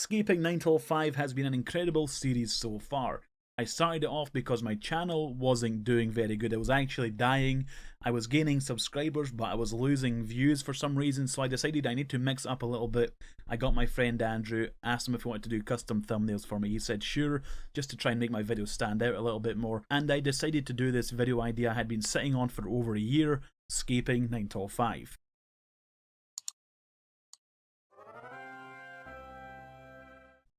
Scaping 9 till 5 has been an incredible series so far. I started it off because my channel wasn't doing very good. It was actually dying. I was gaining subscribers, but I was losing views for some reason, so I decided I need to mix up a little bit. I got my friend Andrew, asked him if he wanted to do custom thumbnails for me. He said sure, just to try and make my videos stand out a little bit more. And I decided to do this video idea I had been sitting on for over a year, Scaping 9 till 5.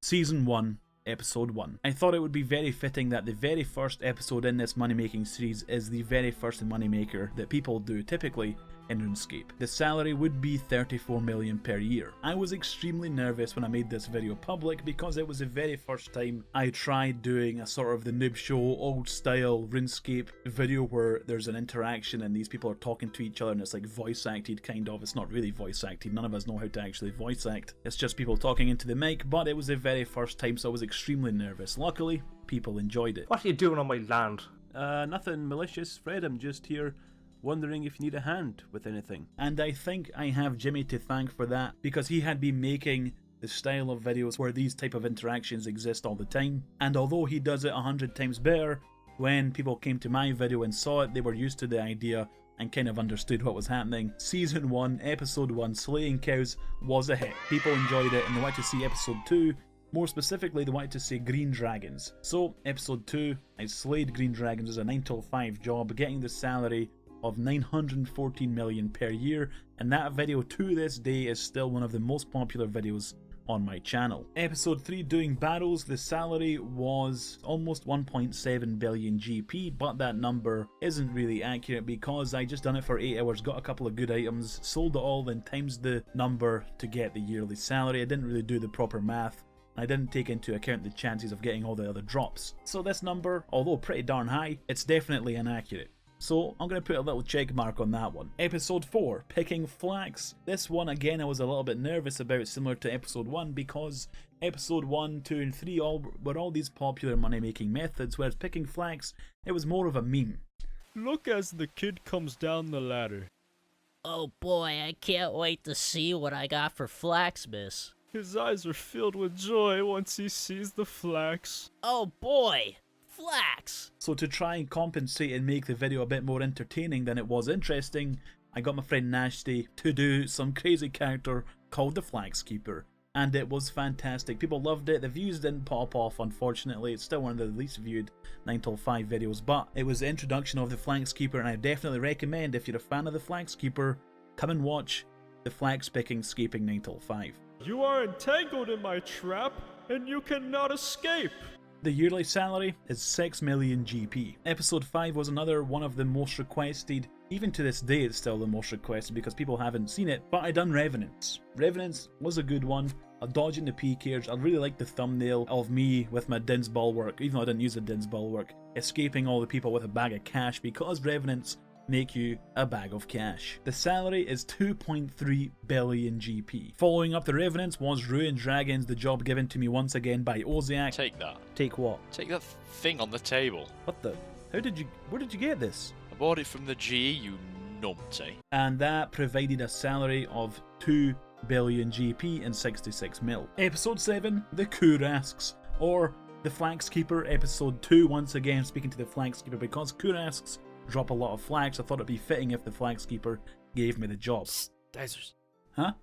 Season 1, Episode 1. I thought it would be very fitting that the very first episode in this money-making series is the very first moneymaker that people do typically in RuneScape. The salary would be 34 million per year. I was extremely nervous when I made this video public because it was the very first time I tried doing a sort of the noob show, old style RuneScape video where there's an interaction and these people are talking to each other and it's like voice acted kind of. It's not really voice acted, none of us know how to actually voice act. It's just people talking into the mic, but it was the very first time, so I was extremely nervous. Luckily, people enjoyed it. What are you doing on my land? Nothing malicious, Fred. I'm just here wondering if you need a hand with anything. And I think I have Jimmy to thank for that, because he had been making the style of videos where these type of interactions exist all the time. And although he does it 100 times better, when people came to my video and saw it, they were used to the idea and kind of understood what was happening. Season 1, Episode 1, Slaying Cows was a hit. People enjoyed it and they wanted to see Episode 2. More specifically, they wanted to see Green Dragons. So, Episode 2, I slayed Green Dragons as a 9 till 5 job, getting the salary of 914 million per year, and that video to this day is still one of the most popular videos on my channel. Episode 3, Doing Battles, the salary was almost 1.7 billion GP, but that number isn't really accurate because I just done it for 8 hours, got a couple of good items, sold it all, then times the number to get the yearly salary. I didn't really do the proper math. I didn't take into account the chances of getting all the other drops. So this number, although pretty darn high, it's definitely inaccurate. So I'm going to put a little check mark on that one. Episode 4, Picking Flax. This one again I was a little bit nervous about, similar to Episode 1, because Episode 1, 2 and 3 were all these popular money making methods, whereas Picking Flax, it was more of a meme. Look as the kid comes down the ladder. Oh boy, I can't wait to see what I got for flax, miss. His eyes are filled with joy once he sees the flax. Oh boy, flax! So to try and compensate and make the video a bit more entertaining than it was interesting, I got my friend Nashty to do some crazy character called the Flax Keeper. And it was fantastic. People loved it. The views didn't pop off, unfortunately. It's still one of the least viewed 9 till 5 videos, but it was the introduction of the Flax Keeper, and I definitely recommend, if you're a fan of the Flax Keeper, come and watch the Flax Picking Scaping 9 till 5. You are entangled in my trap, and you cannot escape! The yearly salary is 6 million GP. Episode 5 was another one of the most requested. Even to this day it's still the most requested because people haven't seen it, but I done Revenants. Revenants was a good one. Dodging the PKers. I really liked the thumbnail of me with my Din's Bulwark, even though I didn't use the Din's Bulwark, escaping all the people with a bag of cash, because Revenants make you a bag of cash. The salary is 2.3 billion GP. Following up the Revenants was Ruined Dragons, the job given to me once again by Oziak. Take that. Take what? Take that thing on the table. What the? Where did you get this? I bought it from the GE, you numpty. And that provided a salary of 2 billion GP and 66 mil. Episode 7, The Kurasks, or the Flax Keeper. Episode 2, once again speaking to the Flax Keeper, because Kurasks drop a lot of flax. I thought it'd be fitting if the Flax Keeper gave me the job. Dicerz. Huh?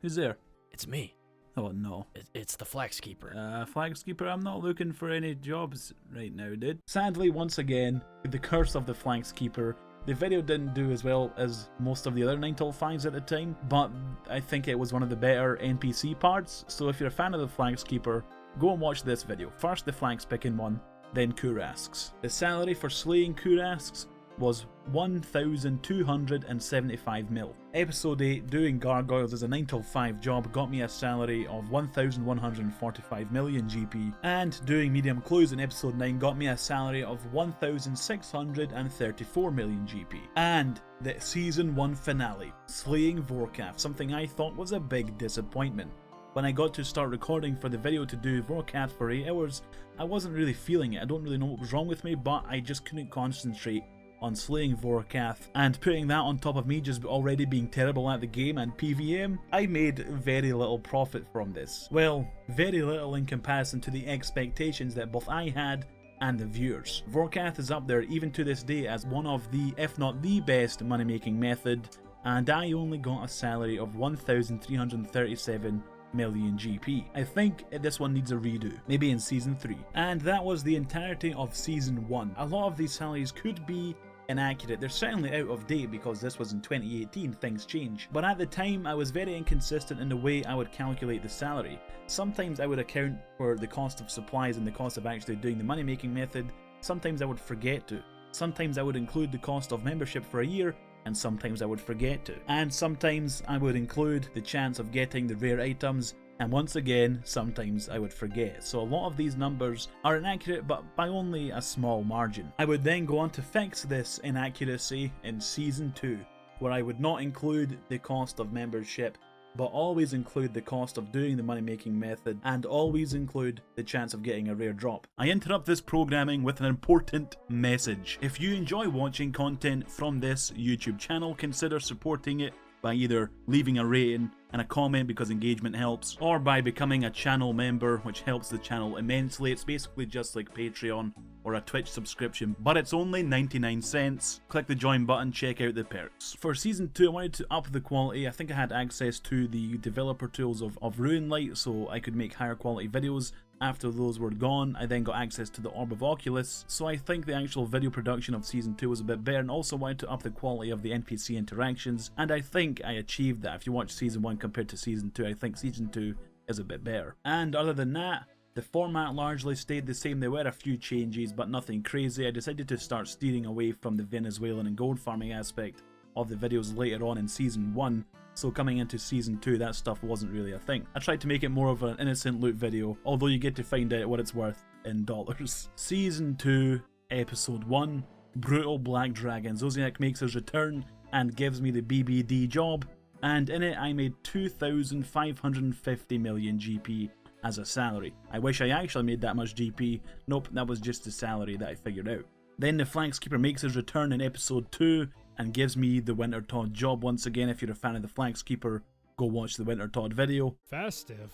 Who's there? It's me. Oh no. It's the Flax Keeper. Flax Keeper, I'm not looking for any jobs right now, dude. Sadly, once again, the curse of the Flax Keeper. The video didn't do as well as most of the other 9 till 5s at the time, but I think it was one of the better NPC parts, so if you're a fan of the Flax Keeper, go and watch this video. First the Flax Picking one, then Kurasks. The salary for slaying Kurasks was 1,275 mil. Episode 8, Doing Gargoyles as a 9 till 5 job, got me a salary of 1,145 million GP, and Doing Medium Clues in Episode 9 got me a salary of 1,634 million GP. And the Season 1 finale, Slaying Vorkath, something I thought was a big disappointment. When I got to start recording for the video to do Vorkath for 8 hours, I wasn't really feeling it. I don't really know what was wrong with me, but I just couldn't concentrate on slaying Vorkath, and putting that on top of me just already being terrible at the game and PVM, I made very little profit from this. Well, very little in comparison to the expectations that both I had and the viewers. Vorkath is up there even to this day as one of the, if not the best money making method, and I only got a salary of 1,337 million GP. I think this one needs a redo, maybe in season 3. And that was the entirety of season 1. A lot of these salaries could be inaccurate. They're certainly out of date because this was in 2018, things change. But at the time I was very inconsistent in the way I would calculate the salary. Sometimes I would account for the cost of supplies and the cost of actually doing the money making method. Sometimes I would forget to. Sometimes I would include the cost of membership for a year, and sometimes I would forget to. And sometimes I would include the chance of getting the rare items, and once again, sometimes I would forget. So a lot of these numbers are inaccurate, but by only a small margin. I would then go on to fix this inaccuracy in season 2, where I would not include the cost of membership, but always include the cost of doing the money making method, and always include the chance of getting a rare drop. I interrupt this programming with an important message. If you enjoy watching content from this YouTube channel, consider supporting it by either leaving a rating and a comment because engagement helps, or by becoming a channel member, which helps the channel immensely. It's basically just like Patreon or a Twitch subscription, but it's only 99 cents. Click the join button, check out the perks. For season 2, I wanted to up the quality. I think I had access to the developer tools of Runelight, so I could make higher quality videos. After those were gone, I then got access to the Orb of Oculus, so I think the actual video production of season 2 was a bit better, and also wanted to up the quality of the NPC interactions, and I think I achieved that. If you watch season 1 compared to season 2, I think season 2 is a bit better. And other than that, the format largely stayed the same. There were a few changes, but nothing crazy. I decided to start steering away from the Venezuelan and gold farming aspect of the videos later on in season 1, so coming into season 2 that stuff wasn't really a thing. I tried to make it more of an innocent loot video, although you get to find out what it's worth in dollars. Season 2, episode 1, Brutal Black Dragon. Zodiac makes his return and gives me the BBD job, and in it I made 2,550 million GP as a salary. I wish I actually made that much GP. Nope, that was just the salary that I figured out. Then the Flagskeeper makes his return in episode 2 and gives me the Winter Todd job once again. If you're a fan of the Flagskeeper, go watch the Winter Todd video. Festive?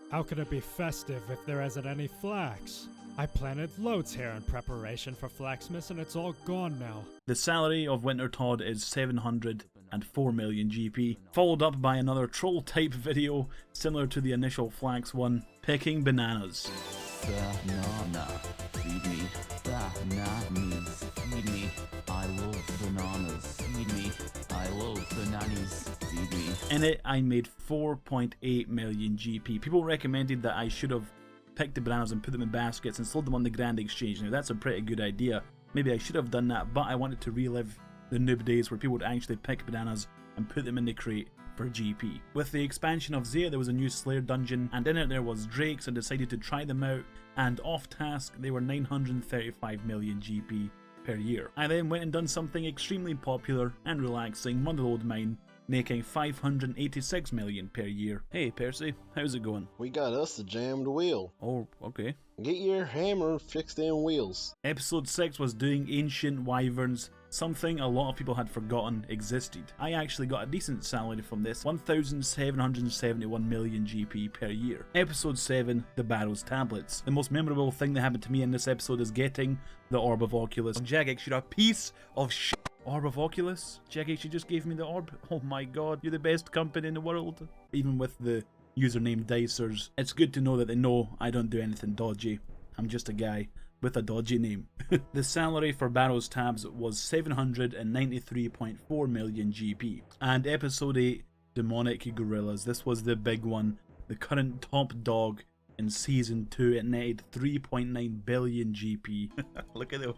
How could it be festive if there isn't any flax? I planted loads here in preparation for Flaxmas and it's all gone now. The salary of Winter Todd is 704 million GP, followed up by another troll type video similar to the initial Flax one, picking bananas. Banana, feed me. Bananas, feed me. I love bananas, feed me. I love bananas, feed me. In it, I made 4.8 million GP. People recommended that I should have picked the bananas and put them in baskets and sold them on the Grand Exchange. Now that's a pretty good idea. Maybe I should have done that, but I wanted to relive the noob days where people would actually pick bananas and put them in the crate for GP. With the expansion of Zaya, there was a new Slayer dungeon, and in it there was Drakes. I decided to try them out, and off task they were 935 million GP per year. I then went and done something extremely popular and relaxing, Motherload Mine, making 586 million per year. Hey Percy, how's it going? We got us a jammed wheel. Oh, okay. Get your hammer fixed in wheels. Episode 6 was doing Ancient Wyverns, something a lot of people had forgotten existed. I actually got a decent salary from this, 1,771 million GP per year. Episode 7, the Barrows Tablets. The most memorable thing that happened to me in this episode is getting the Orb of Oculus. Jagex, you're a piece of shit. Orb of Oculus? Jagex, you just gave me the orb? Oh my god, you're the best company in the world. Even with the username Dicerz, it's good to know that they know I don't do anything dodgy. I'm just a guy with a dodgy name. The salary for Barrows Tabs was 793.4 million GP. And episode 8, Demonic Gorillas. This was the big one, the current top dog in season 2. It netted 3.9 billion GP. Look at the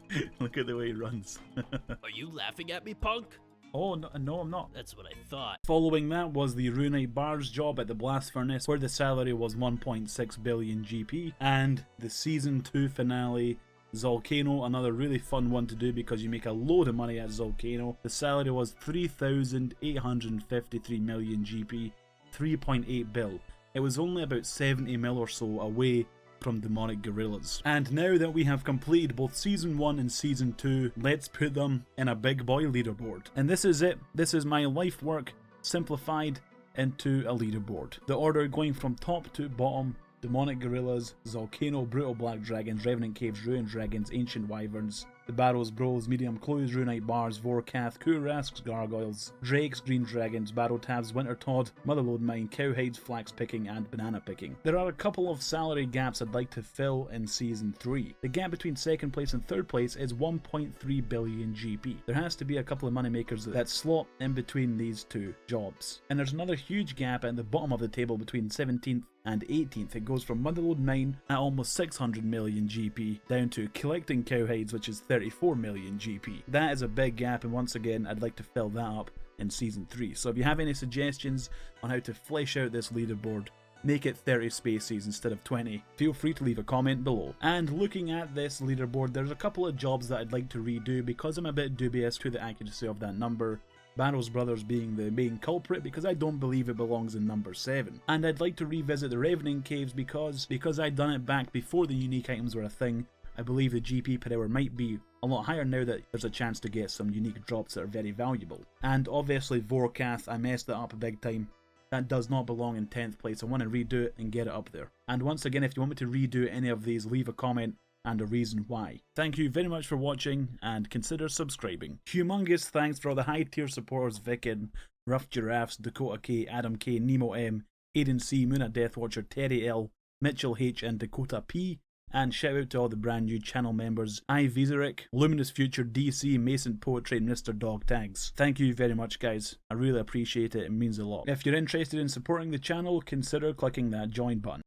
way he runs. Are you laughing at me, punk? Oh, no, I'm not. That's what I thought. Following that was the Runite Bars job at the Blast Furnace, where the salary was 1.6 billion GP, and the Season 2 finale, Zolcano, another really fun one to do because you make a load of money at Zolcano. The salary was 3,853 million GP, 3.8 bill. It was only about 70 mil or so away from Demonic Gorillas. And now that we have completed both Season 1 and Season 2, let's put them in a big boy leaderboard. And this is it. This is my life work simplified into a leaderboard. The order going from top to bottom: Demonic Gorillas, Volcano, Brutal Black Dragons, Revenant Caves, Ruined Dragons, Ancient Wyverns, the Barrows, Bros, Medium Clues, Runite Bars, Vorkath, Kurasks, Gargoyles, Drakes, Green Dragons, Battle Tabs, Winter Todd, Motherlode Mine, Cowhides, Flax Picking, and Banana Picking. There are a couple of salary gaps I'd like to fill in Season 3. The gap between second place and third place is 1.3 billion GP. There has to be a couple of moneymakers that slot in between these two jobs. And there's another huge gap at the bottom of the table between 17th and 18th. It goes from Motherlode Mine at almost 600 million GP down to Collecting Cowhides, which is 34 million GP. That is a big gap, and once again I'd like to fill that up in Season 3. So if you have any suggestions on how to flesh out this leaderboard, make it 30 spaces instead of 20, feel free to leave a comment below. And looking at this leaderboard, there's a couple of jobs that I'd like to redo because I'm a bit dubious to the accuracy of that number. Barrows Brothers being the main culprit, because I don't believe it belongs in number 7. And I'd like to revisit the Revenant Caves because I'd done it back before the unique items were a thing. I believe the GP per hour might be a lot higher now that there's a chance to get some unique drops that are very valuable. And obviously Vorkath, I messed that up big time. That does not belong in 10th place. I want to redo it and get it up there. And once again, if you want me to redo any of these, leave a comment and a reason why. Thank you very much for watching, and consider subscribing. Humongous thanks for all the high tier supporters: Vicken, Rough Giraffes, Dakota K, Adam K, Nemo M, Aiden C, Moona Deathwatcher, Terry L, Mitchell H, and Dakota P. And shout out to all the brand new channel members: I Vizeric, Luminous Future, DC, Mason Poetry, and Mr. Dog Tags. Thank you very much, guys. I really appreciate it. It means a lot. If you're interested in supporting the channel, consider clicking that join button.